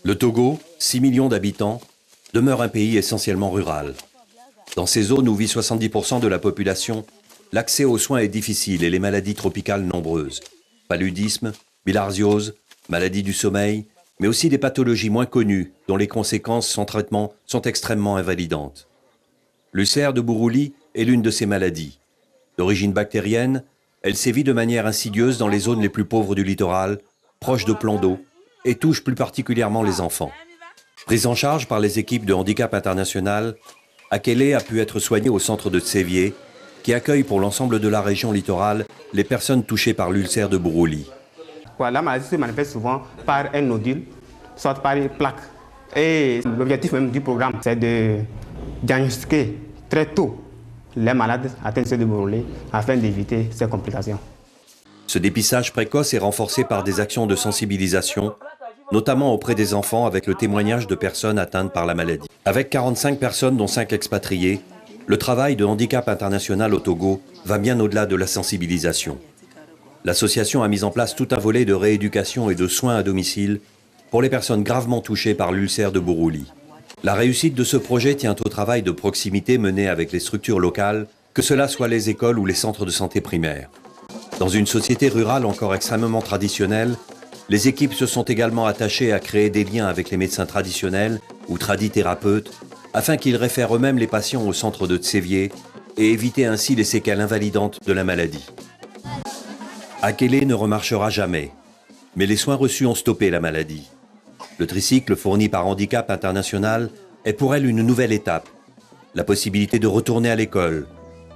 Le Togo, 6 millions d'habitants, demeure un pays essentiellement rural. Dans ces zones où vit 70% de la population, l'accès aux soins est difficile et les maladies tropicales nombreuses. Paludisme, bilharziose, maladies du sommeil, mais aussi des pathologies moins connues dont les conséquences sans traitement sont extrêmement invalidantes. L'ulcère de Buruli est l'une de ces maladies. D'origine bactérienne, elle sévit de manière insidieuse dans les zones les plus pauvres du littoral, proches de plans d'eau, et touche plus particulièrement les enfants. Prise en charge par les équipes de handicap international, Akele a pu être soigné au centre de Tsévié, qui accueille pour l'ensemble de la région littorale les personnes touchées par l'ulcère de Buruli. La maladie se manifeste souvent par un nodule, soit par une plaque. Et l'objectif même du programme, c'est de diagnostiquer très tôt les malades atteints de Buruli afin d'éviter ces complications. Ce dépistage précoce est renforcé par des actions de sensibilisation, notamment auprès des enfants avec le témoignage de personnes atteintes par la maladie. Avec 45 personnes dont 5 expatriés, le travail de handicap international au Togo va bien au-delà de la sensibilisation. L'association a mis en place tout un volet de rééducation et de soins à domicile pour les personnes gravement touchées par l'ulcère de Buruli. La réussite de ce projet tient au travail de proximité mené avec les structures locales, que cela soit les écoles ou les centres de santé primaires. Dans une société rurale encore extrêmement traditionnelle, les équipes se sont également attachées à créer des liens avec les médecins traditionnels ou tradithérapeutes afin qu'ils réfèrent eux-mêmes les patients au centre de Tsévié et éviter ainsi les séquelles invalidantes de la maladie. Akele ne remarchera jamais, mais les soins reçus ont stoppé la maladie. Le tricycle fourni par Handicap International est pour elle une nouvelle étape, la possibilité de retourner à l'école,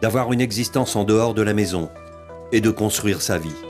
d'avoir une existence en dehors de la maison et de construire sa vie.